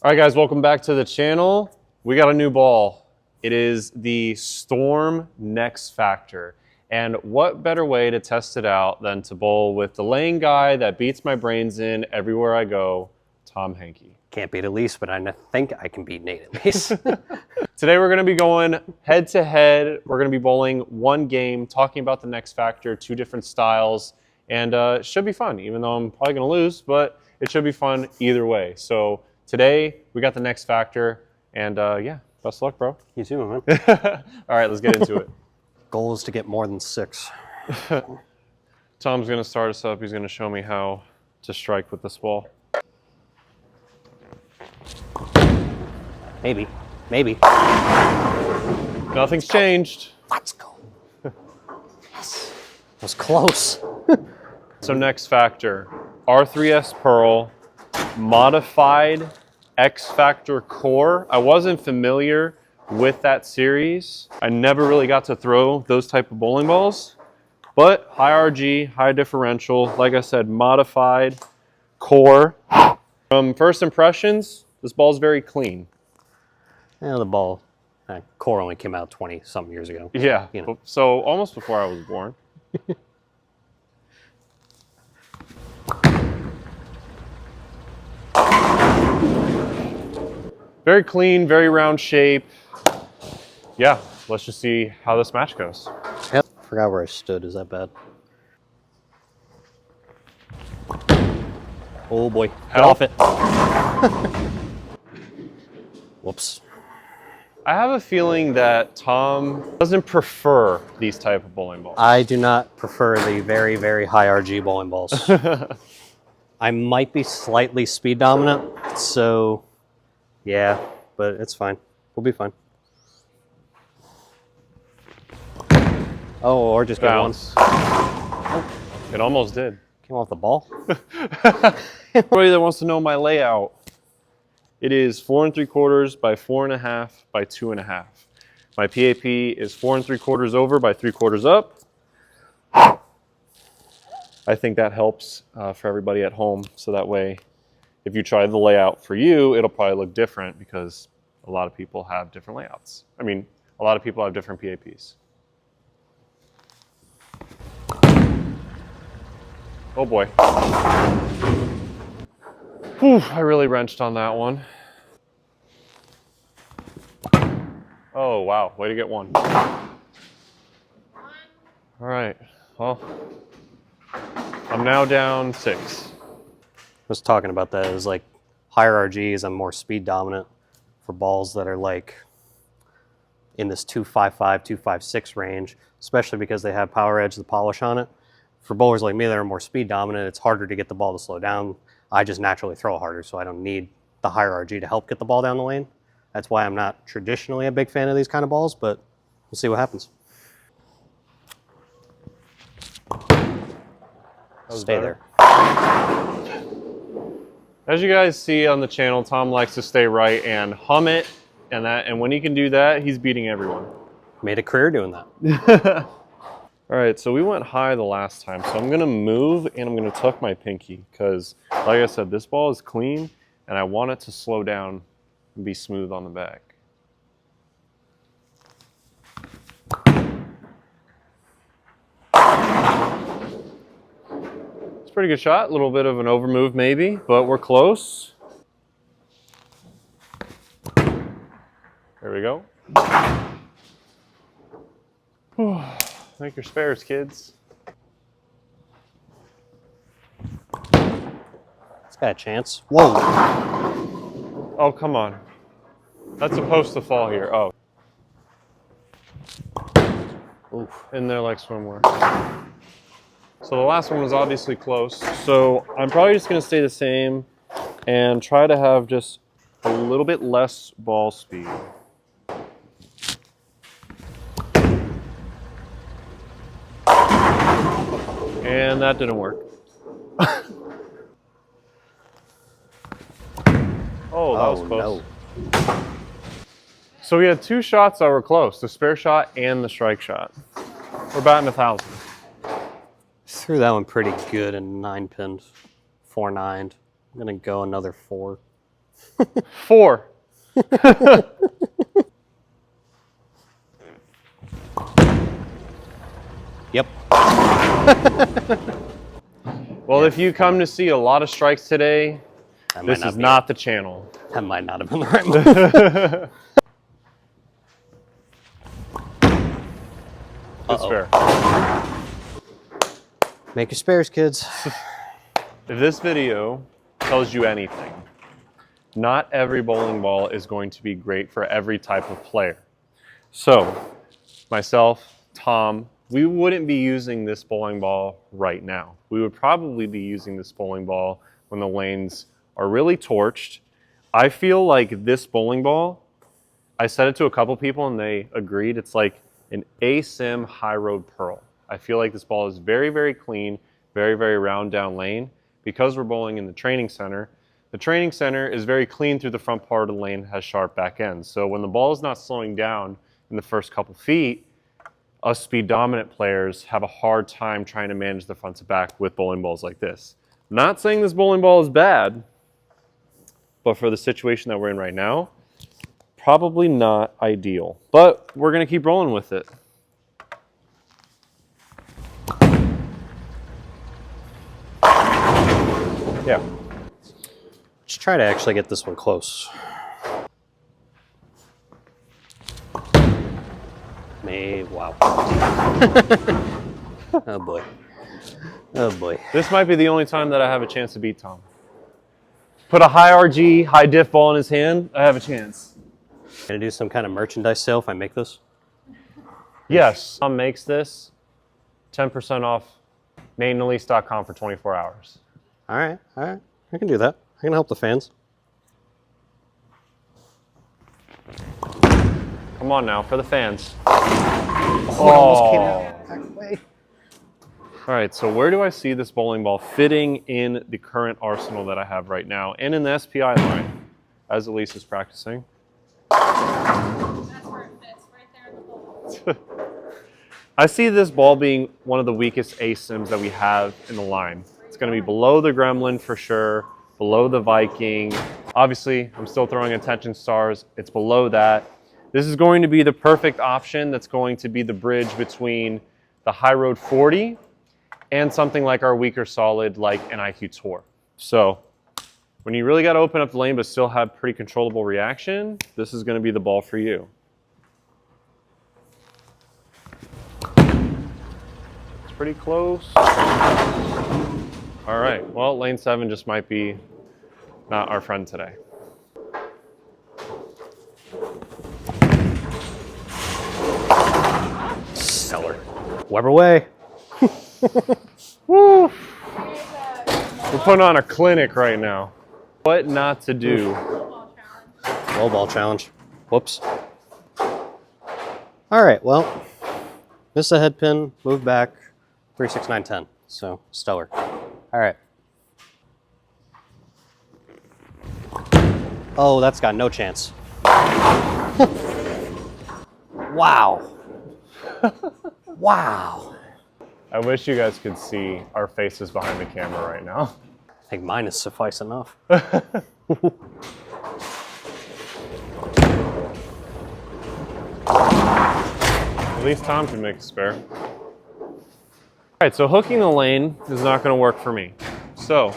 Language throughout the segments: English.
All right, guys, welcome back to the channel. We got a new ball. It is the Storm Next Factor. And what better way to test it out than to bowl with the lane guy that beats my brains in everywhere I go, Tom Henke. Can't beat Elise, but I think I can beat Nate Elise. Today we're going to be going head to head. We're going to be bowling one game, talking about the Next Factor, two different styles, and it should be fun, even though I'm probably going to lose, but it should be fun either way. So today we got the Next Factor, and yeah, best of luck, bro. You too, man. All right, let's get into it. Goal is to get more than 6. Tom's going to start us up. He's going to show me how to strike with this ball. Maybe. Maybe. Nothing's changed. Let's go. Yes. That was close. So Next Factor, R3S Pearl, modified X Factor Core. I wasn't familiar with that series. I never really got to throw those type of bowling balls, but high RG, high differential, like I said, modified core. From first impressions, this ball's very clean. Yeah, the ball, core only came out 20-something years ago. Yeah, You know. so almost before I was born. Very clean, very round shape. Yeah, let's just see how this match goes. Yep. Forgot where I stood. Is that bad? Oh boy. Get Help. off it. Whoops. I have a feeling that Tom doesn't prefer these type of bowling balls. I do not prefer the very, very high RG bowling balls. I might be slightly speed dominant, so yeah, but it's fine. We'll be fine. Oh, or just get one. Bounce. It almost did. Came off the ball. Everybody that wants to know my layout, it is 4 3/4 by 4.5 by 2.5. My PAP is 4 3/4 over by 3/4 up. I think that helps for everybody at home. So that way, if you try the layout for you, it'll probably look different because a lot of people have different layouts. I mean, a lot of people have different PAPs. Oh boy. Whew, I really wrenched on that one. Oh, wow. Way to get one. All right. Well, I'm now down 6. I was talking about that as like higher RGs. I'm more speed dominant for balls that are like in this 255, 256 range, especially because they have power edge, the polish on it. For bowlers like me that are more speed dominant, it's harder to get the ball to slow down. I just naturally throw harder, so I don't need the higher RG to help get the ball down the lane. That's why I'm not traditionally a big fan of these kind of balls, but we'll see what happens. Stay there. As you guys see on the channel, Tom likes to stay right and hum it, and when he can do that, he's beating everyone. Made a career doing that. All right, so we went high the last time, so I'm gonna move and I'm gonna tuck my pinky because, like I said, this ball is clean and I want it to slow down and be smooth on the back. It's a pretty good shot, a little bit of an overmove maybe, but we're close. There we go. Whew. Make your spares, kids. It's got a chance. Whoa. Oh, come on. That's supposed to fall here. Oh. Oof. In there like swimwear. So the last one was obviously close. So I'm probably just going to stay the same and try to have just a little bit less ball speed. And that didn't work. Oh, that was close. No. So we had 2 shots that were close, the spare shot and the strike shot. We're batting 1,000. Threw that one pretty good in 9 pins. 4-9. I'm going to go another 4. 4. Yep. Well, if you come to see a lot of strikes today, That might this is be not the channel. That might not have been the right move. It's fair. Make your spares, kids. If this video tells you anything, not every bowling ball is going to be great for every type of player. So, myself, Tom, we wouldn't be using this bowling ball right now. We would probably be using this bowling ball when the lanes are really torched. I feel like this bowling ball, I said it to a couple people and they agreed, it's like an ASIM High Road Pearl. I feel like this ball is very, very clean, very, very round down lane. Because we're bowling in the training center is very clean through the front part of the lane, has sharp back ends. So when the ball is not slowing down in the first couple feet, us speed dominant players have a hard time trying to manage the front to back with bowling balls like this. I'm not saying this bowling ball is bad, but for the situation that we're in right now, probably not ideal. But we're gonna keep rolling with it. Yeah. Let's try to actually get this one close. Wow. Oh boy. Oh boy. This might be the only time that I have a chance to beat Tom. Put a high RG, high diff ball in his hand, I have a chance. Gonna do some kind of merchandise sale if I make this? Yes, Tom makes this 10% off maidenrelease.com for 24 hours. All right. I can do that. I can help the fans. Come on now, for the fans. Almost came out back away. All right, so where do I see this bowling ball fitting in the current arsenal that I have right now and in the SPI line as Elise is practicing? That's where it fits, right there in the bowl. I see this ball being one of the weakest ASIMs that we have in the line. It's going to be below the Gremlin for sure, below the Viking. Obviously, I'm still throwing Attention Stars. It's below that. This is going to be the perfect option that's going to be the bridge between the High Road 40 and something like our weaker solid like an IQ Tour. So when you really got to open up the lane but still have pretty controllable reaction, this is going to be the ball for you. It's pretty close. All right, well, lane 7 just might be not our friend today. Stellar. Weber way. Woo! We're putting on a clinic right now. What not to do. Ball challenge. Low ball challenge. Whoops. All right, well, miss a head pin, move back, 3, 6, 9, 10. So, stellar. All right. Oh, that's got no chance. Wow. Wow. I wish you guys could see our faces behind the camera right now. I think mine is suffice enough. At least Tom can make a spare. All right, so hooking the lane is not going to work for me. So,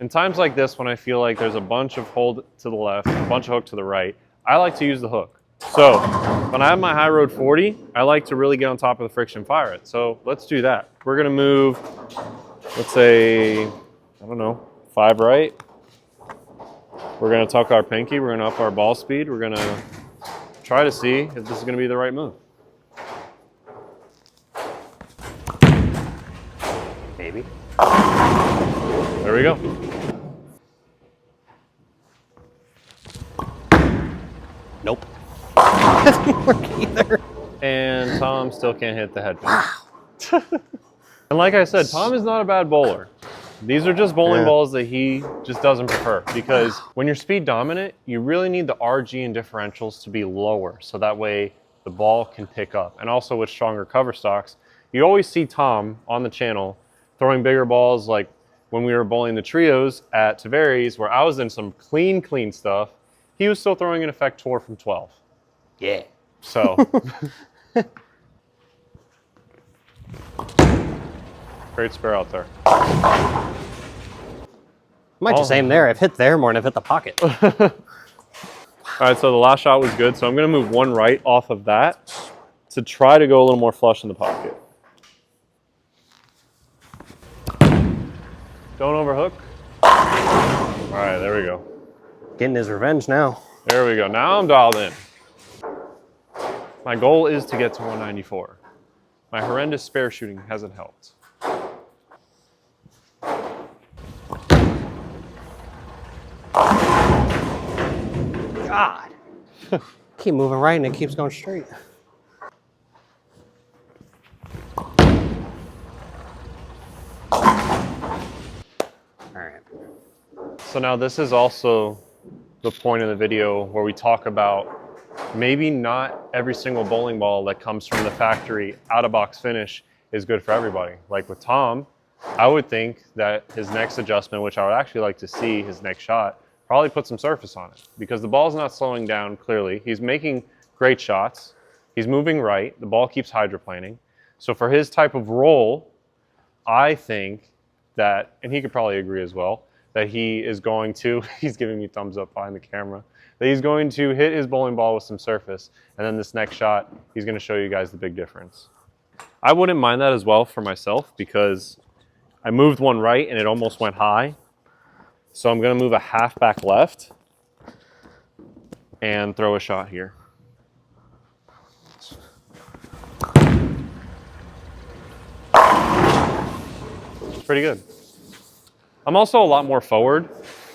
in times like this, when I feel like there's a bunch of hold to the left, a bunch of hook to the right, I like to use the hook. So, when I have my High Road 40, I like to really get on top of the friction, fire it. So, let's do that. We're going to move, let's say, I don't know, 5 right. We're going to tuck our pinky. We're going to up our ball speed. We're going to try to see if this is going to be the right move. Maybe. There we go. Nope. Doesn't work either. And Tom still can't hit the head pin. And like I said, Tom is not a bad bowler. These are just bowling balls that he just doesn't prefer, because when you're speed dominant, you really need the RG and differentials to be lower so that way the ball can pick up. And also with stronger cover stocks, you always see Tom on the channel throwing bigger balls like when we were bowling the trios at Tavares, where I was in some clean stuff, he was still throwing an Effector from 12. Yeah. So, great spare out there. Might just aim there. I've hit there more than I've hit the pocket. All right, so the last shot was good. So I'm going to move one right off of that to try to go a little more flush in the pocket. Don't overhook. All right, there we go. Getting his revenge now. There we go. Now I'm dialed in. My goal is to get to 194. My horrendous spare shooting hasn't helped. God. Keep moving right and it keeps going straight. Alright. So now this is also the point of the video where we talk about maybe not every single bowling ball that comes from the factory out of box finish is good for everybody. Like with Tom, I would think that his next adjustment, which I would actually like to see his next shot, probably put some surface on it because the ball's not slowing down clearly. He's making great shots. He's moving right. The ball keeps hydroplaning. So for his type of roll, I think that, and he could probably agree as well, that he is going to, he's giving me thumbs up behind the camera, that he's going to hit his bowling ball with some surface. And then this next shot, he's going to show you guys the big difference. I wouldn't mind that as well for myself because I moved one right and it almost went high. So I'm going to move a half back left and throw a shot here. Pretty good. I'm also a lot more forward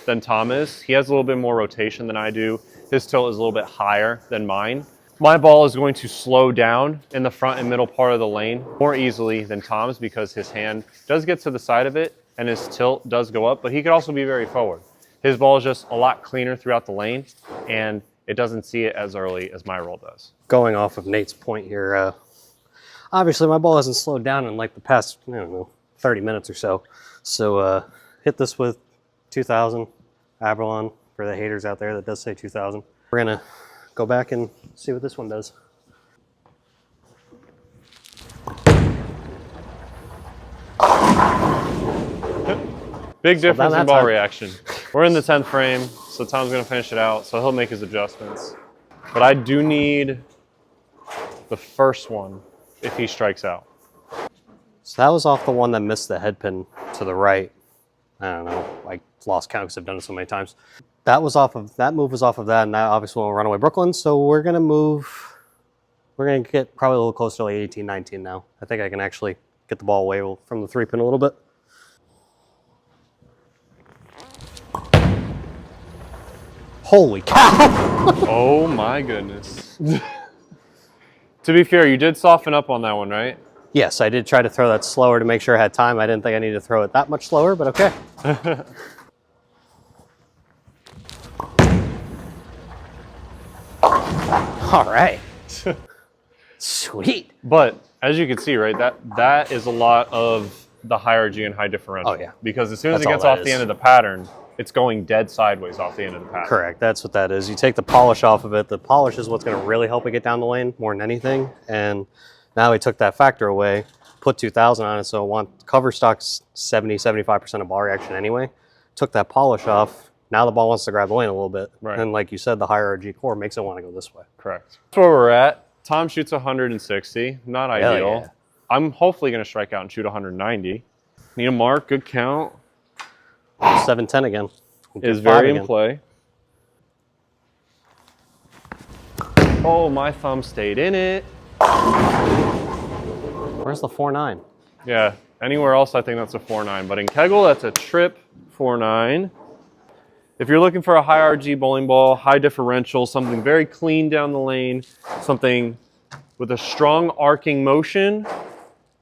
than Tom is. He has a little bit more rotation than I do. His tilt is a little bit higher than mine. My ball is going to slow down in the front and middle part of the lane more easily than Tom's because his hand does get to the side of it and his tilt does go up, but he could also be very forward. His ball is just a lot cleaner throughout the lane and it doesn't see it as early as my roll does. Going off of Nate's point here, obviously my ball hasn't slowed down in like the past, I don't know, 30 minutes or so. So hit this with 2000 Abralon for the haters out there that does say 2000. We're gonna go back and see what this one does. Big difference in that ball time. reaction. We're in the 10th frame, so Tom's gonna finish it out, so he'll make his adjustments. But I do need the first one if he strikes out. So that was off the one that missed the head pin to the right. I don't know, I lost count because I've done it so many times. That was off of, that move was off of that, and that obviously will run away Brooklyn. So we're gonna move, we're gonna get probably a little closer to like 18, 19 now. I think I can actually get the ball away from the 3-pin a little bit. Holy cow! Oh my goodness. To be fair, you did soften up on that one, right? Yes, I did try to throw that slower to make sure I had time. I didn't think I needed to throw it that much slower, but okay. All right. Sweet. But as you can see, right, that is a lot of the high RG and high differential. Oh, yeah. Because as soon as That's it all gets that off the is. end of the pattern, it's going dead sideways off the end of the pattern. Correct. That's what that is. You take the polish off of it. The polish is what's going to really help it get down the lane more than anything. And now we took that factor away, put 2000 on it. So I want cover stock's 70, 75% of ball reaction anyway. Took that polish off. Now the ball wants to grab the lane a little bit. Right. And like you said, the higher RG core makes it want to go this way. Correct. That's where we're at. Tom shoots 160. Not Hell ideal. yeah. I'm hopefully going to strike out and shoot 190. Need a mark. Good count. 710 again. Is Get very 5 in again. play. Oh, my thumb stayed in it. Where's the 4-9? Yeah, anywhere else I think that's a 4.9, but in Kegel that's a trip 4.9. If you're looking for a high RG bowling ball, high differential, something very clean down the lane, something with a strong arcing motion,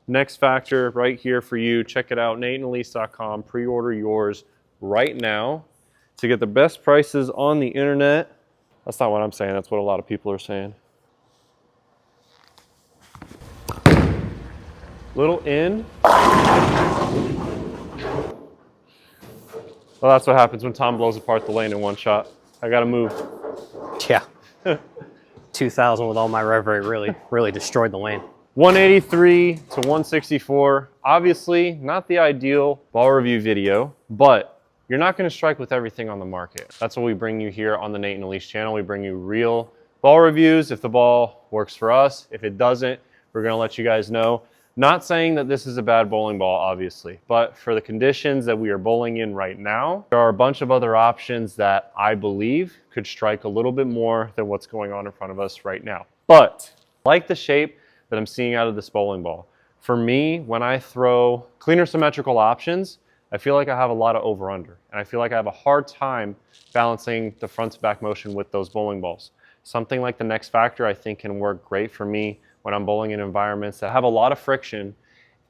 Next Factor right here for you. Check it out, nateandelise.com. Pre-order yours right now to get the best prices on the internet. That's not what I'm saying, that's what a lot of people are saying. Little in. Well, that's what happens when Tom blows apart the lane in one shot. I gotta move. Yeah. 2000 with all my rev rate really destroyed the lane. 183 to 164. Obviously, not the ideal ball review video, but you're not going to strike with everything on the market. That's what we bring you here on the Nate and Elise channel. We bring you real ball reviews. If the ball works for us, if it doesn't, we're going to let you guys know. Not saying that this is a bad bowling ball, obviously, but for the conditions that we are bowling in right now, there are a bunch of other options that I believe could strike a little bit more than what's going on in front of us right now. But I like the shape that I'm seeing out of this bowling ball. For me, when I throw cleaner symmetrical options, I feel like I have a lot of over-under, and I feel like I have a hard time balancing the front to back motion with those bowling balls. Something like the Next Factor I think can work great for me when I'm bowling in environments that have a lot of friction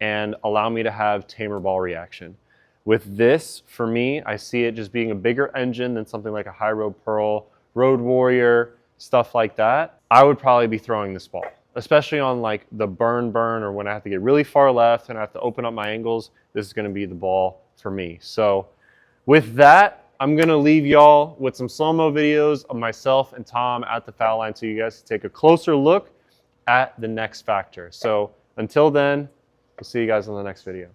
and allow me to have tamer ball reaction. With this, for me, I see it just being a bigger engine than something like a High Road Pearl, Road Warrior, stuff like that. I would probably be throwing this ball, especially on like the burn, or when I have to get really far left and I have to open up my angles. This is gonna be the ball for me. So with that, I'm gonna leave y'all with some slow-mo videos of myself and Tom at the foul line so you guys can take a closer look at the Next Factor. So until then, we'll see you guys on the next video.